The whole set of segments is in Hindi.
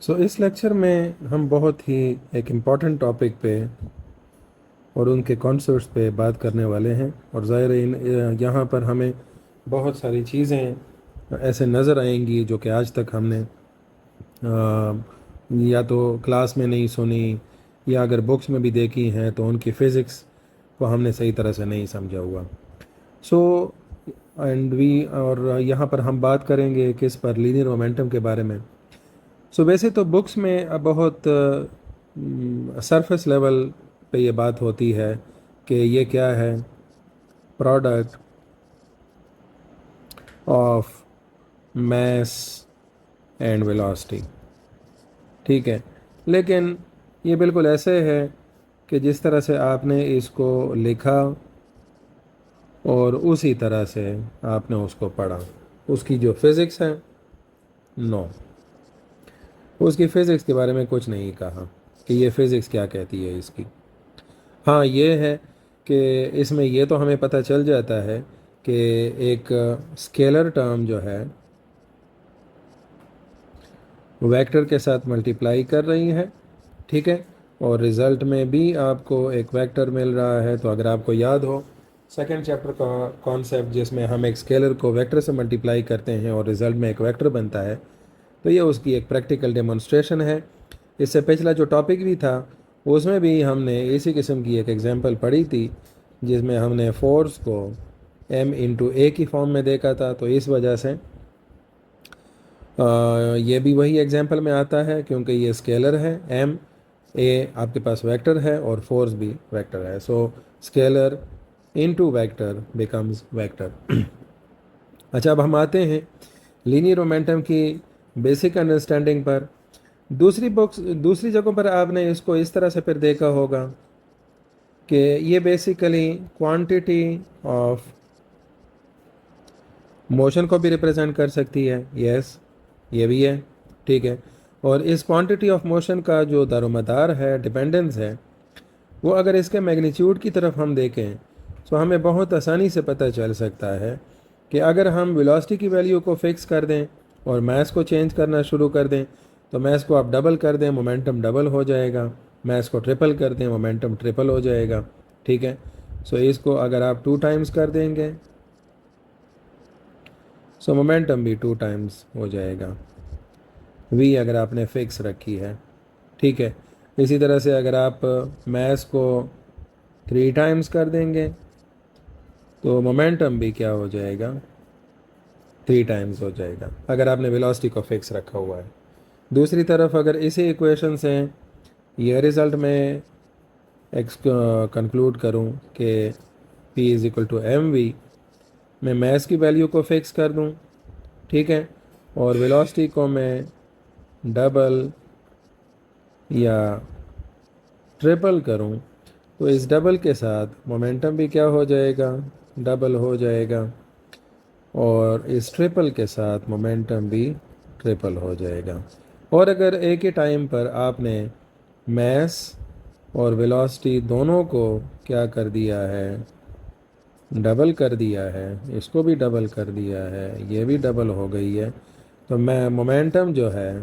इस लेक्चर में हम बहुत ही एक इम्पॉर्टेंट टॉपिक पे और उनके कॉन्सेप्ट्स पे बात करने वाले हैं। और ज़ाहिर है यहाँ पर हमें बहुत सारी चीज़ें ऐसे नज़र आएंगी जो कि आज तक हमने या तो क्लास में नहीं सुनी, या अगर बुक्स में भी देखी हैं तो उनकी फ़िज़िक्स को हमने सही तरह से नहीं समझा हुआ। सो और यहाँ पर हम बात करेंगे किस पर, लीनियर मोमेंटम के बारे में। वैसे तो बुक्स में अब बहुत सरफेस लेवल पे ये बात होती है कि ये क्या है, product of mass and velocity, ठीक है। लेकिन ये बिल्कुल ऐसे है कि जिस तरह से आपने इसको लिखा और उसी तरह से आपने उसको पढ़ा, उसकी जो फिज़िक्स है, नो, उसकी फ़िज़िक्स के बारे में कुछ नहीं कहा कि ये फ़िज़िक्स क्या कहती है इसकी। हाँ, ये है कि इसमें ये तो हमें पता चल जाता है कि एक स्केलर टर्म जो है वेक्टर के साथ मल्टीप्लाई कर रही है, ठीक है, और रिज़ल्ट में भी आपको एक वेक्टर मिल रहा है। तो अगर आपको याद हो सेकंड चैप्टर का कॉन्सेप्ट जिसमें हम एक स्केलर को वेक्टर से मल्टीप्लाई करते हैं और रिज़ल्ट में एक वेक्टर बनता है, तो ये उसकी एक प्रैक्टिकल डेमोन्स्ट्रेशन है। इससे पिछला जो टॉपिक भी था उसमें भी हमने इसी किस्म की एक एग्जांपल पढ़ी थी जिसमें हमने फोर्स को m इंटू ए की फॉर्म में देखा था। तो इस वजह से ये भी वही एग्जांपल में आता है क्योंकि ये स्केलर है, m a आपके पास वेक्टर है और फोर्स भी वेक्टर है। So scalar into vector becomes vector. अच्छा, अब हम आते हैं लीनियर मोमेंटम की बेसिक अंडरस्टैंडिंग पर। दूसरी जगहों पर आपने इसको इस तरह से फिर देखा होगा कि ये बेसिकली क्वांटिटी ऑफ मोशन को भी रिप्रेजेंट कर सकती है। यस, ये भी है, ठीक है। और इस क्वांटिटी ऑफ मोशन का जो दारोमदार है, डिपेंडेंस है, वो अगर इसके मैग्नीट्यूड की तरफ हम देखें तो हमें बहुत आसानी से पता चल सकता है कि अगर हम वेलोसिटी की वैल्यू को फिक्स कर दें और मास को चेंज करना शुरू कर दें, तो मास को आप डबल कर दें, मोमेंटम डबल हो जाएगा। मास को ट्रिपल कर दें, मोमेंटम ट्रिपल हो जाएगा, ठीक है। इसको अगर आप 2 टाइम्स कर देंगे मोमेंटम भी 2 टाइम्स हो जाएगा, v अगर आपने फिक्स रखी है, ठीक है। इसी तरह से अगर आप मास को 3 टाइम्स कर देंगे तो मोमेंटम भी क्या हो जाएगा, 3 टाइम्स हो जाएगा, अगर आपने वेलोसिटी को फिक्स रखा हुआ है। दूसरी तरफ अगर इसी इक्वेशन से ये रिज़ल्ट में कंक्लूड करूं कि p is equal to M V, मैं मास की वैल्यू को फिक्स कर दूं, ठीक है, और वेलोसिटी को मैं डबल या ट्रिपल करूं, तो इस डबल के साथ मोमेंटम भी क्या हो जाएगा, डबल हो जाएगा, और इस ट्रिपल के साथ मोमेंटम भी ट्रिपल हो जाएगा। और अगर एक ही टाइम पर आपने मास और वेलोसिटी दोनों को क्या कर दिया है, डबल कर दिया है, इसको भी डबल कर दिया है, ये भी डबल हो गई है, तो मैं मोमेंटम जो है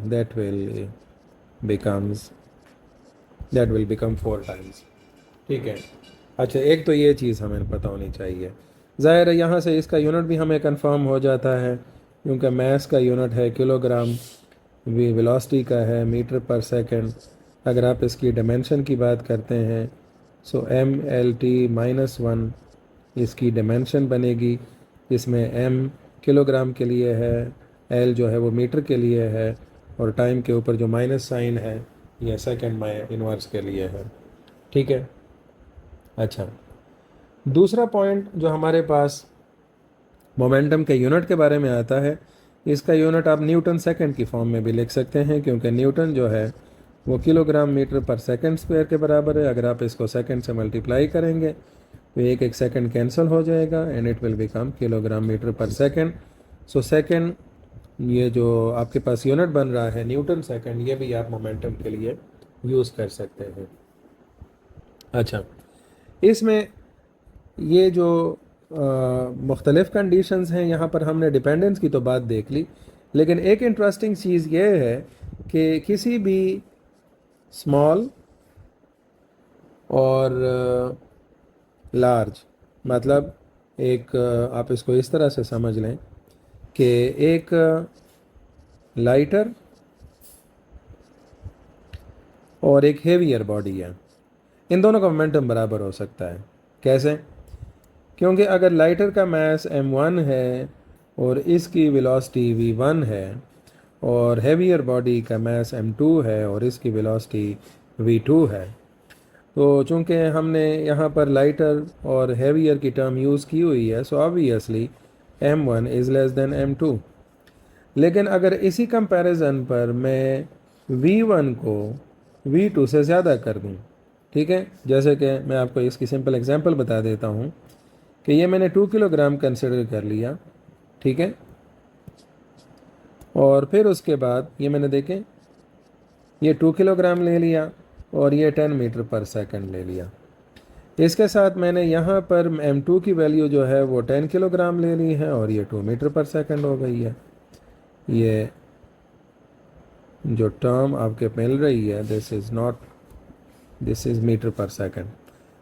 becomes that will become 4 times, ठीक है। अच्छा, एक तो ये चीज़ हमें पता होनी चाहिए। ज़ाहिर है यहाँ से इसका यूनिट भी हमें कंफर्म हो जाता है क्योंकि मास का यूनिट है किलोग्राम, वेलोसिटी का है मीटर पर सेकंड। अगर आप इसकी डायमेंशन की बात करते हैं m/L/T-1 इसकी डायमेंशन बनेगी, इसमें m किलोग्राम के लिए है, l जो है वो मीटर के लिए है, और टाइम के ऊपर जो माइनस साइन है ये सेकंड में इन्वर्स के लिए है, ठीक है। अच्छा, दूसरा पॉइंट जो हमारे पास मोमेंटम के यूनिट के बारे में आता है, इसका यूनिट आप न्यूटन सेकंड की फॉर्म में भी लिख सकते हैं क्योंकि न्यूटन जो है वो kilogram metre per second square के बराबर है। अगर आप इसको सेकंड से मल्टीप्लाई करेंगे तो एक एक सेकंड कैंसिल हो जाएगा and it will become kilogram metre per second. Second, ये जो आपके पास यूनिट बन रहा है न्यूटन सेकंड, ये भी आप मोमेंटम के लिए यूज़ कर सकते हैं। अच्छा, इसमें ये जो मुख्तलिफ़ कंडीशंस हैं, यहाँ पर हमने डिपेंडेंस की तो बात देख ली, लेकिन एक इंटरेस्टिंग चीज़ ये है कि किसी भी स्मॉल और लार्ज, मतलब एक आप इसको इस तरह से समझ लें कि एक लाइटर और एक हेवियर बॉडी है, इन दोनों का मोमेंटम बराबर हो सकता है। कैसे? क्योंकि अगर लाइटर का मास m1 है और इसकी वेलोसिटी v1 है, और हेवियर बॉडी का मास m2 है और इसकी वेलोसिटी v2 है, तो चूंकि हमने यहाँ पर लाइटर और हेवियर की टर्म यूज़ की हुई है, so obviously m1 is less than m2। लेकिन अगर इसी कंपैरिजन पर मैं v1 को v2 से ज़्यादा कर दूँ, ठीक है, जैसे कि मैं आपको इसकी सिंपल एग्जांपल बता देता हूँ कि ये मैंने 2 किलोग्राम कंसिडर कर लिया, ठीक है, और फिर उसके बाद ये मैंने देखें ये 2 किलोग्राम ले लिया और ये 10 मीटर पर सेकंड ले लिया। इसके साथ मैंने यहाँ पर m2 की वैल्यू जो है वो 10 किलोग्राम ले ली है और ये 2 मीटर पर सेकंड हो गई है। ये जो टर्म आपके मिल रही है this is metre per second.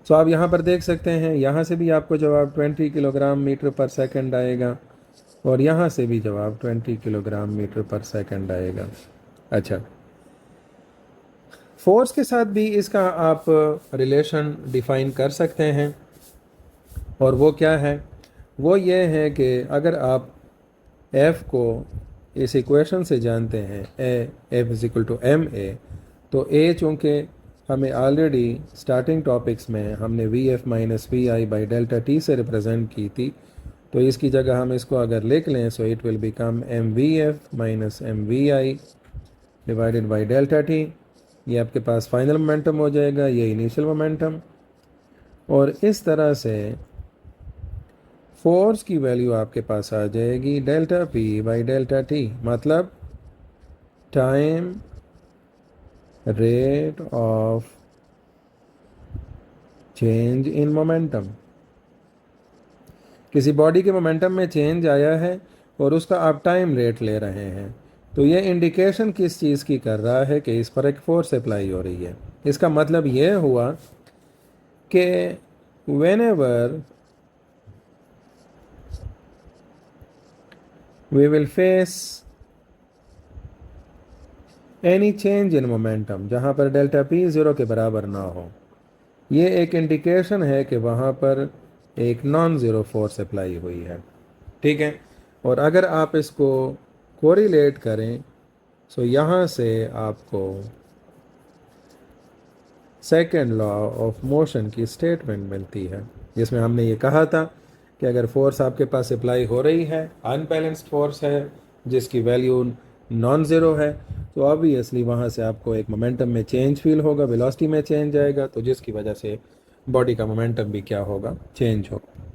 सो आप यहाँ पर देख सकते हैं, यहाँ से भी आपको जवाब 20 किलोग्राम मीटर पर सेकंड आएगा और यहाँ से भी जवाब 20 किलोग्राम मीटर पर सेकंड आएगा। अच्छा, फोर्स के साथ भी इसका आप रिलेशन डिफाइन कर सकते हैं, और वो क्या है? वो ये है कि अगर आप F को इस इक्वेशन से जानते हैं, F is equal to ma, तो A चूँकि हमें ऑलरेडी स्टार्टिंग टॉपिक्स में हमने VF minus VI by delta T से रिप्रेजेंट की थी, तो इसकी जगह हम इसको अगर लिख लें, so it will become MVF minus MVI divided by delta T। ये आपके पास फाइनल मोमेंटम हो जाएगा, ये इनिशियल मोमेंटम, और इस तरह से फोर्स की वैल्यू आपके पास आ जाएगी delta P by delta T, मतलब time rate of change in momentum. किसी बॉडी के मोमेंटम में चेंज आया है और उसका आप टाइम रेट ले रहे हैं, तो ये इंडिकेशन किस चीज़ की कर रहा है कि इस पर एक फोर्स अप्लाई हो रही है। इसका मतलब ये हुआ कि whenever we will face any change in momentum जहाँ पर डेल्टा P 0 के बराबर ना हो, ये एक इंडिकेशन है कि वहाँ पर एक नॉन ज़ीरो फोर्स अप्लाई हुई है, ठीक है। और अगर आप इसको कोरिलेट करें, सो यहाँ से आपको सेकेंड लॉ ऑफ मोशन की स्टेटमेंट मिलती है, जिसमें हमने ये कहा था कि अगर फोर्स आपके पास अप्लाई हो रही है, अनबैलेंस्ड फोर्स है जिसकी वैल्यू नॉन ज़ीरो है, तो ऑब्वियसली वहाँ से आपको एक मोमेंटम में चेंज फील होगा, वेलोसिटी में चेंज आएगा, तो जिसकी वजह से बॉडी का मोमेंटम भी क्या होगा, चेंज होगा।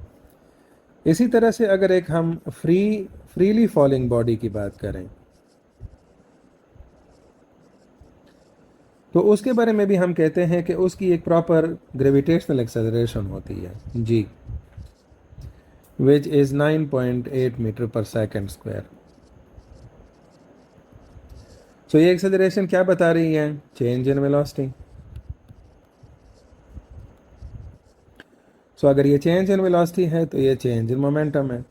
इसी तरह से अगर एक हम फ्रीली फॉलिंग बॉडी की बात करें, तो उसके बारे में भी हम कहते हैं कि उसकी एक प्रॉपर ग्रेविटेशनल एक्सेलरेशन होती है जी, विच इज़ 9.8 मीटर पर सेकेंड स्क्वायर। सो ये एक्सेलरेशन क्या बता रही है? Change in velocity. सो अगर ये चेंज इन वेलोसिटी है तो ये चेंज इन मोमेंटम है,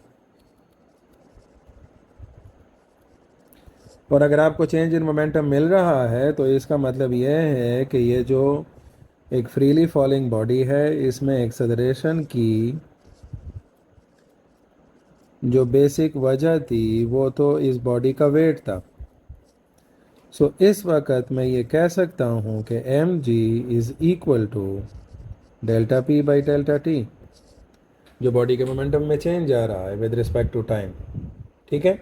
और अगर आपको चेंज इन मोमेंटम मिल रहा है तो इसका मतलब ये है कि ये जो एक फ्रीली फॉलिंग बॉडी है, इसमें एक्सेलरेशन की जो बेसिक वजह थी वो तो इस बॉडी का वेट था। सो इस वक्त मैं ये कह सकता हूँ कि mg is equal to delta P by delta T, जो बॉडी के मोमेंटम में चेंज आ रहा है विद रिस्पेक्ट टू टाइम, ठीक है।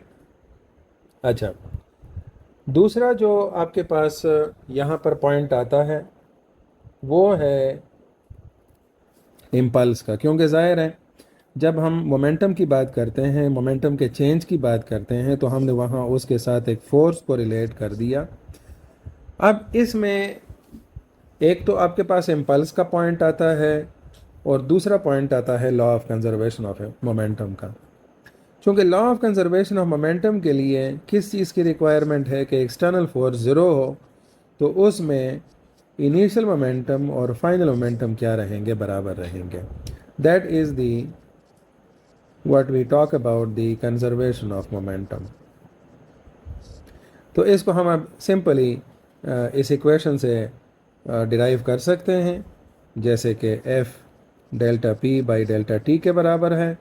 अच्छा, दूसरा जो आपके पास यहाँ पर पॉइंट आता है वो है इम्पल्स का, क्योंकि ज़ाहिर है जब हम मोमेंटम की बात करते हैं, मोमेंटम के चेंज की बात करते हैं, तो हमने वहाँ उसके साथ एक फोर्स को रिलेट कर दिया। अब इसमें एक तो आपके पास इम्पल्स का पॉइंट आता है और दूसरा पॉइंट आता है law of conservation of momentum का। चूँकि law of conservation of momentum के लिए किस चीज़ की रिक्वायरमेंट है कि एक्सटर्नल फोर्स ज़ीरो हो, तो उसमें इनिशियल मोमेंटम और फाइनल मोमेंटम क्या रहेंगे, बराबर रहेंगे. That is the what we talk about the conservation of momentum. तो इसको हम अब सिंपली इस इक्वेशन से डिराइव कर सकते हैं, जैसे कि F delta P by delta T के बराबर है.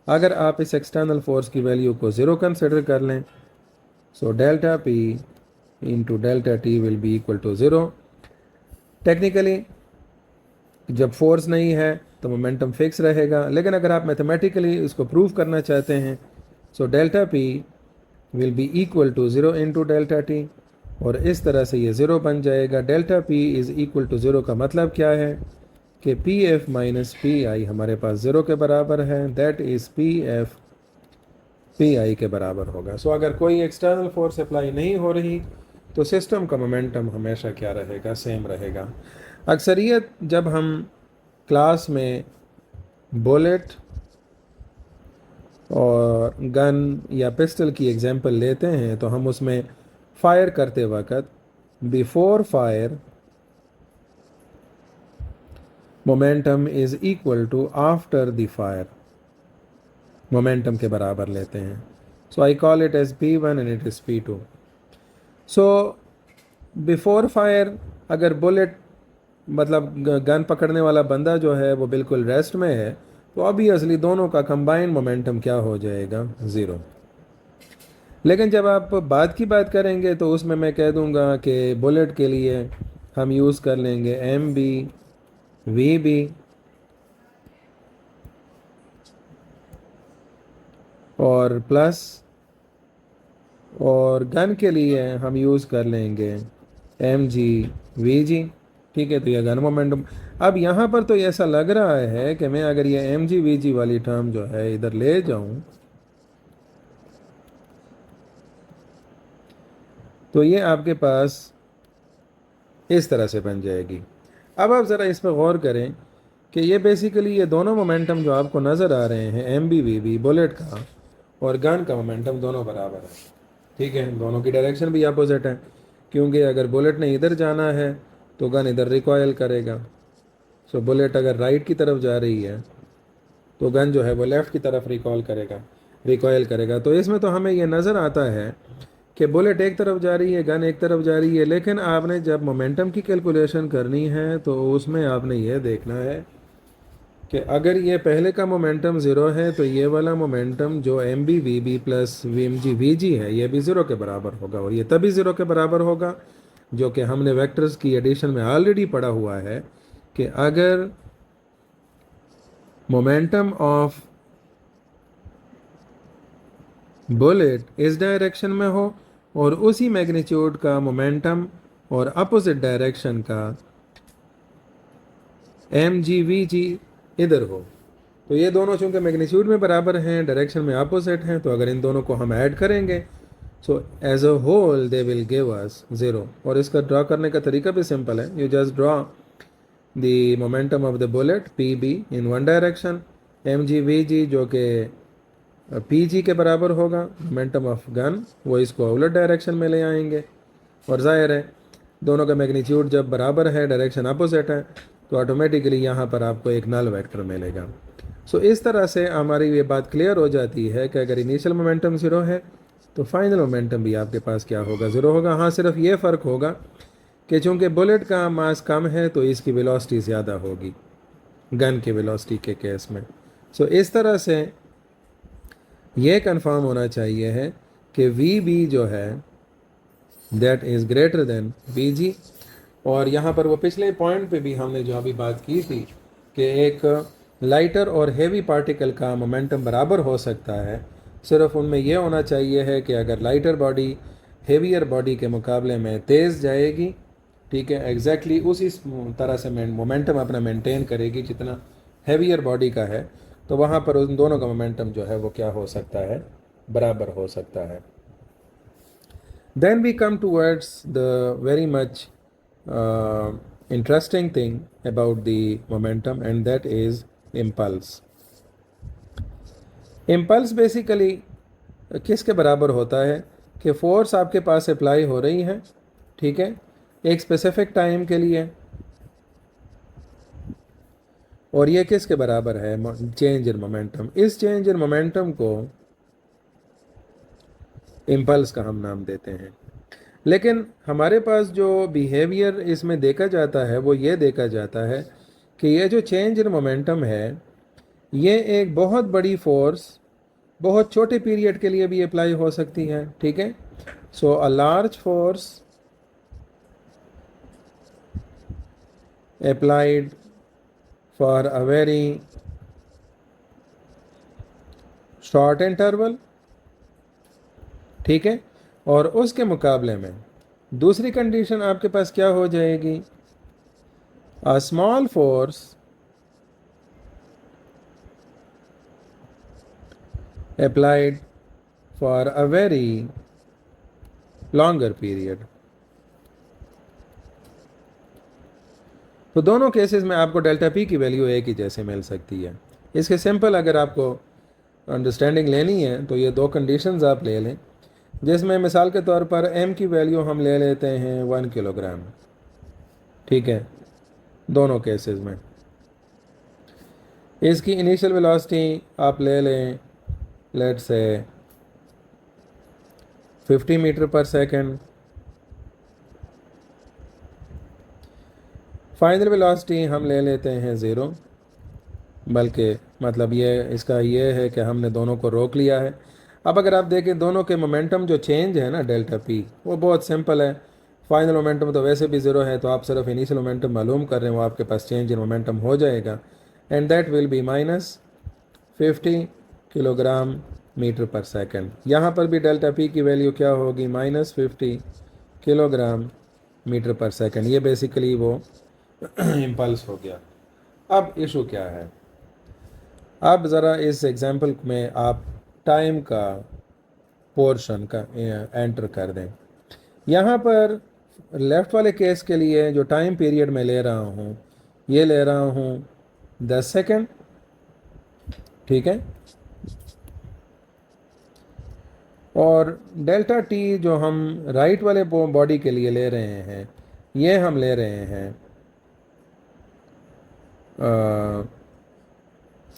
अगर आप इस एक्सटर्नल फोर्स की वैल्यू को ज़ीरो कंसिडर कर लें, so delta P into delta T will be equal to zero. Technically जब फोर्स नहीं है तो मोमेंटम फिक्स रहेगा, लेकिन अगर आप मैथमेटिकली इसको प्रूव करना चाहते हैं, so delta P will be equal to zero into delta T, और इस तरह से ये ज़ीरो बन जाएगा. Delta P is equal to zero का मतलब क्या है कि P F minus P I हमारे पास ज़ीरो के बराबर है. That is P F P I के बराबर होगा. सो अगर कोई एक्सटर्नल फोर्स अप्लाई नहीं हो रही तो सिस्टम का मोमेंटम हमेशा क्या रहेगा, सेम रहेगा. अक्सरियत जब हम क्लास में बुलेट और गन या पिस्टल की एग्जांपल लेते हैं तो हम उसमें फायर करते वक्त before fire momentum is equal to after the fire momentum के बराबर लेते हैं. So I call it as P1 and it is P2. So before fire अगर बुलेट मतलब गन पकड़ने वाला बंदा जो है वो बिल्कुल रेस्ट में है, तो ऑब्वियसली दोनों का कंबाइंड मोमेंटम क्या हो जाएगा, ज़ीरो. लेकिन जब आप बाद की बात करेंगे तो उसमें मैं कह दूंगा कि बुलेट के लिए हम यूज़ कर लेंगे MB VB, और प्लस, और गन के लिए हम यूज़ कर लेंगे MG VG. ठीक है, तो यह गन मोमेंटम. अब यहाँ पर तो ऐसा लग रहा है कि मैं अगर ये MG VG वाली टर्म जो है इधर ले जाऊँ तो ये आपके पास इस तरह से बन जाएगी. अब आप ज़रा इस पर गौर करें कि ये बेसिकली ये दोनों मोमेंटम जो आपको नज़र आ रहे हैं MB VB बुलेट का और गन का मोमेंटम दोनों बराबर है. ठीक है, दोनों की डायरेक्शन भी अपोजिट है, क्योंकि अगर बुलेट ने इधर जाना है तो गन इधर रिकॉयल करेगा. सो बुलेट अगर राइट की तरफ जा रही है तो गन जो है वो लेफ़्ट की तरफ रिकॉयल करेगा. तो इसमें तो हमें ये नज़र आता है कि बुलेट एक तरफ जा रही है, गन एक तरफ जा रही है, लेकिन आपने जब मोमेंटम की कैलकुलेशन करनी है तो उसमें आपने ये देखना है कि अगर ये पहले का मोमेंटम ज़ीरो है तो ये वाला मोमेंटम जो MB VB plus MG VG है ये भी ज़ीरो के बराबर होगा. और ये तभी ज़ीरो के बराबर होगा जो कि हमने वेक्टर्स की एडिशन में ऑलरेडी पढ़ा हुआ है कि अगर मोमेंटम ऑफ बुलेट इस डायरेक्शन में हो और उसी मैग्नीट्यूड का मोमेंटम और अपोजिट डायरेक्शन का MG VG इधर हो, तो ये दोनों चूंकि मैग्नीट्यूड में बराबर हैं, डायरेक्शन में अपोजिट हैं, तो अगर इन दोनों को हम ऐड करेंगे so as a whole they will give us zero. और इसका ड्रॉ करने का तरीका भी सिंपल है. You just draw the momentum of the bullet PB in one direction, MG VG जो कि PG के बराबर होगा, मोमेंटम ऑफ गन वो इसको उलट डायरेक्शन में ले आएंगे. और जाहिर है दोनों का मैग्नीट्यूड जब बराबर है, डायरेक्शन अपोजिट है, तो ऑटोमेटिकली यहाँ पर आपको एक नल वेक्टर मिलेगा. सो इस तरह से हमारी ये बात क्लियर हो जाती है कि अगर इनिशियल मोमेंटम ज़ीरो है तो फाइनल मोमेंटम भी आपके पास क्या होगा, ज़ीरो होगा. हाँ, सिर्फ ये फ़र्क होगा कि चूँकि बुलेट का मास कम है तो इसकी वेलोसिटी ज़्यादा होगी गन की वेलोसिटी के केस में. सो इस तरह से ये कंफर्म होना चाहिए है कि VB जो है that is greater than VG. और यहाँ पर वो पिछले पॉइंट पे भी हमने जो अभी बात की थी कि एक लाइटर और हेवी पार्टिकल का मोमेंटम बराबर हो सकता है, सिर्फ उनमें यह होना चाहिए है कि अगर लाइटर बॉडी हेवियर बॉडी के मुकाबले में तेज़ जाएगी, ठीक है, एग्जैक्टली उसी तरह से मोमेंटम अपना मेंटेन करेगी जितना हेवियर बॉडी का है, तो वहाँ पर उन दोनों का मोमेंटम जो है वो क्या हो सकता है, बराबर हो सकता है. Then we come towards the very much interesting thing about the momentum, and that is impulse. Impulse basically किसके बराबर होता है कि फोर्स आपके पास अप्लाई हो रही है, ठीक है, एक स्पेसिफिक टाइम के लिए, और ये किसके बराबर है, चेंज इन मोमेंटम। इस चेंज इन मोमेंटम को इम्पल्स का हम नाम देते हैं। लेकिन हमारे पास जो बिहेवियर इसमें देखा जाता है वो ये देखा जाता है कि ये जो चेंज इन मोमेंटम है ये एक बहुत बड़ी फोर्स बहुत छोटे पीरियड के लिए भी अप्लाई हो सकती है, ठीक है। So a large force applied for a very short interval, ठीक है, और उसके मुकाबले में दूसरी कंडीशन आपके पास क्या हो जाएगी, a small force applied for a very longer period. तो दोनों केसेस में आपको डेल्टा पी की वैल्यू एक ही जैसे मिल सकती है। इसके सिंपल अगर आपको अंडरस्टैंडिंग लेनी है तो ये दो कंडीशंस आप ले लें, जिसमें मिसाल के तौर पर एम की वैल्यू हम ले लेते हैं 1 किलोग्राम, ठीक है, दोनों केसेस में। इसकी इनिशियल वेलोसिटी आप ले लें let's say 50 metre per second, final velocity हम ले लेते हैं 0, बल्कि मतलब ये इसका ये है कि हमने दोनों को रोक लिया है। अब अगर आप देखें दोनों के मोमेंटम जो चेंज है ना डेल्टा पी, वो बहुत सिंपल है। फाइनल मोमेंटम तो वैसे भी 0 है, तो आप सिर्फ इनिशियल मोमेंटम मालूम कर रहे हैं, वो आपके पास चेंज इन मोमेंटम हो जाएगा, and that will be -50 kilogram metre per second. यहाँ पर भी डेल्टा पी की वैल्यू क्या होगी, -50 किलोग्राम मीटर पर सेकंड। ये बेसिकली वो इम्पल्स हो गया। अब इशू क्या है, अब ज़रा इस एग्जांपल में आप टाइम का पोर्शन का एंटर कर दें। यहाँ पर लेफ़्ट वाले केस के लिए जो टाइम पीरियड मैं ले रहा हूँ, ये ले रहा हूँ 10 सेकंड, ठीक है, और डेल्टा टी जो हम राइट वाले बॉडी के लिए ले रहे हैं, ये हम ले रहे हैं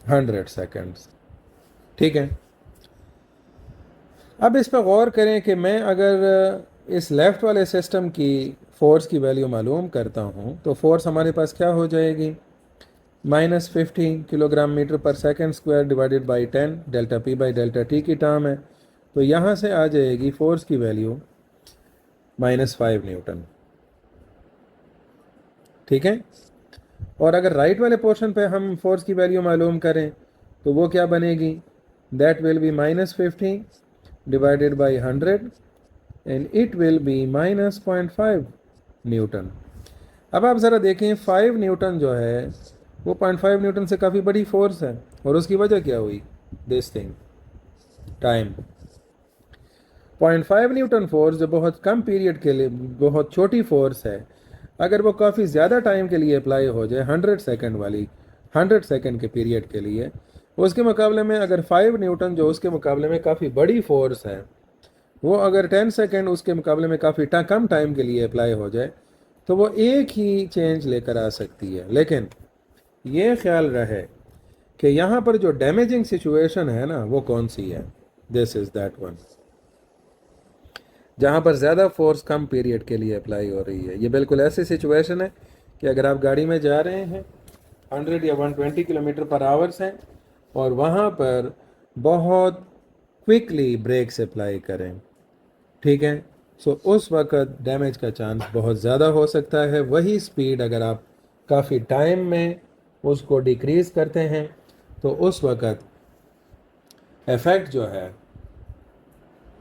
100 सेकेंड्स, ठीक है। अब इस पर गौर करें कि मैं अगर इस लेफ़्ट वाले सिस्टम की फ़ोर्स की वैल्यू मालूम करता हूँ तो फोर्स हमारे पास क्या हो जाएगी, -50 kilogram metre per second square divided by 10, delta P by delta T की टर्म है। तो यहाँ से आ जाएगी फोर्स की वैल्यू -5 न्यूटन, ठीक है। और अगर राइट वाले पोर्शन पे हम फोर्स की वैल्यू मालूम करें तो वो क्या बनेगी, that will be -50 divided by 100 and it will be -0.5 Newton. अब आप ज़रा देखें 5 न्यूटन जो है वो 0.5 न्यूटन से काफ़ी बड़ी फोर्स है, और उसकी वजह क्या हुई, this thing time. 0.5 Newton force जो बहुत कम पीरियड के लिए बहुत छोटी फोर्स है, अगर वो काफ़ी ज़्यादा टाइम के लिए अप्लाई हो जाए 100 सेकंड वाली, 100 सेकंड के पीरियड के लिए, उसके मुकाबले में अगर 5 न्यूटन जो उसके मुकाबले में काफ़ी बड़ी फोर्स है, वो अगर 10 सेकंड उसके मुकाबले में काफ़ी कम टाइम के लिए अप्लाई हो जाए तो वो एक ही चेंज लेकर आ सकती है। लेकिन ये ख्याल रहे कि यहाँ पर जो डैमेजिंग सिचुएशन है ना वो कौन सी है, दिस इज़ दैट वन, जहाँ पर ज़्यादा फोर्स कम पीरियड के लिए अप्लाई हो रही है। ये बिल्कुल ऐसी सिचुएशन है कि अगर आप गाड़ी में जा रहे हैं 100 या 120 किलोमीटर पर आवर्स हैं और वहाँ पर बहुत क्विकली ब्रेक्स अप्लाई करें, ठीक है, सो उस वक़्त डैमेज का चांस बहुत ज़्यादा हो सकता है। वही स्पीड अगर आप काफ़ी टाइम में उसको डिक्रीज़ करते हैं तो उस वक़्त इफ़ेक्ट जो है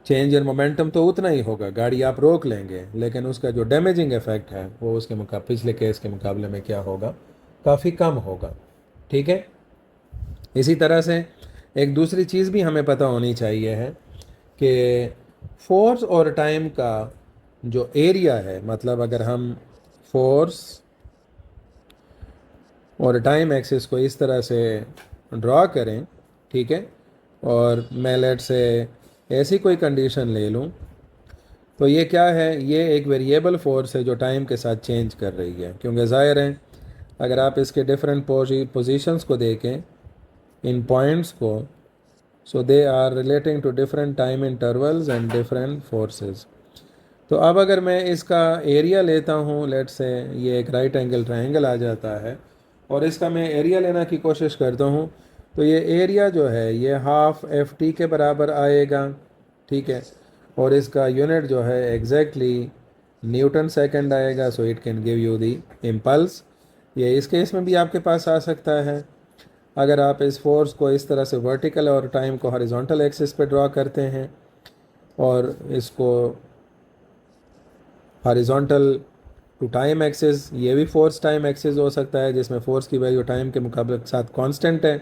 चेंज इन मोमेंटम तो उतना ही होगा, गाड़ी आप रोक लेंगे, लेकिन उसका जो डैमेजिंग इफ़ेक्ट है वो उसके पिछले केस के मुकाबले में क्या होगा, काफ़ी कम होगा, ठीक है। इसी तरह से एक दूसरी चीज़ भी हमें पता होनी चाहिए है कि फोर्स और टाइम का जो एरिया है, मतलब अगर हम फोर्स और टाइम एक्सिस को इस तरह से ड्रॉ करें, ठीक है, और मैं लेट से ऐसी कोई कंडीशन ले लूँ, तो ये क्या है, ये एक वेरिएबल फोर्स है जो टाइम के साथ चेंज कर रही है, क्योंकि ज़ाहिर है अगर आप इसके डिफरेंट पोजीशंस को देखें इन पॉइंट्स को, so they are relating to different time intervals and different forces. तो अब अगर मैं इसका एरिया लेता हूँ, लेट से ये एक राइट एंगल ट्रायंगल आ जाता है और इसका मैं एरिया लेने की कोशिश करता हूँ, तो ये एरिया जो है ये हाफ एफ टी के बराबर आएगा, ठीक है। और इसका यूनिट जो है एग्जैक्टली न्यूटन सेकंड आएगा। So it can give you the impulse. ये इस केस में भी आपके पास आ सकता है। अगर आप इस फोर्स को इस तरह से वर्टिकल और टाइम को हॉरिजॉन्टल एक्सिस पे ड्रॉ करते हैं और इसको हॉरिजॉन्टल टू टाइम एक्सिस, ये भी फोर्स टाइम एक्सिस हो सकता है जिसमें फोर्स की वैल्यू टाइम के मुकाबले के साथ कांस्टेंट है।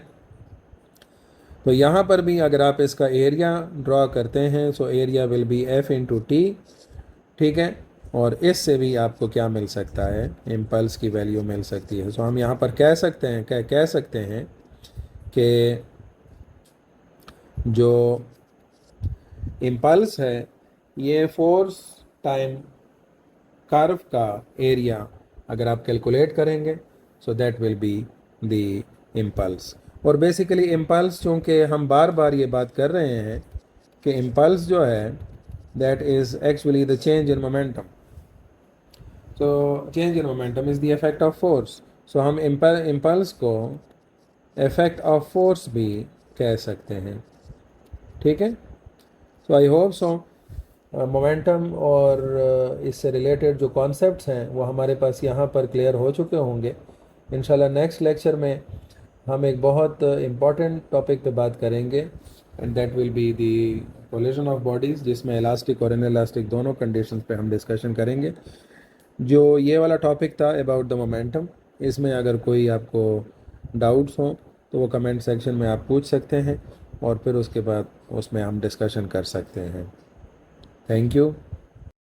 तो यहाँ पर भी अगर आप इसका एरिया ड्रॉ करते हैं, so area will be F into T, ठीक है। और इससे भी आपको क्या मिल सकता है, इम्पल्स की वैल्यू मिल सकती है। सो हम यहाँ पर कह सकते हैं कि जो इम्पल्स है ये फोर्स टाइम कर्व का एरिया अगर आप कैलकुलेट करेंगे, so that will be the impulse. और बेसिकली इम्पल्स, चूँकि हम बार बार ये बात कर रहे हैं कि इम्पल्स जो है that is actually the change in momentum. So change in momentum is the effect of force. So हम इम्पल्स को इफेक्ट ऑफ फोर्स भी कह सकते हैं, ठीक है। सो आई होप सो मोमेंटम और इससे रिलेटेड जो कॉन्सेप्ट्स हैं वो हमारे पास यहाँ पर क्लियर हो चुके होंगे। इंशाल्लाह नेक्स्ट लेक्चर में हम एक बहुत इम्पॉर्टेंट टॉपिक पे बात करेंगे and that will be the collision of bodies, जिसमें इलास्टिक और इनइलास्टिक दोनों कंडीशंस पे हम डिस्कशन करेंगे। जो ये वाला टॉपिक था अबाउट द मोमेंटम, इसमें अगर कोई आपको डाउट्स हों तो वो कमेंट सेक्शन में आप पूछ सकते हैं और फिर उसके बाद उसमें हम डिस्कशन कर सकते हैं। Thank you.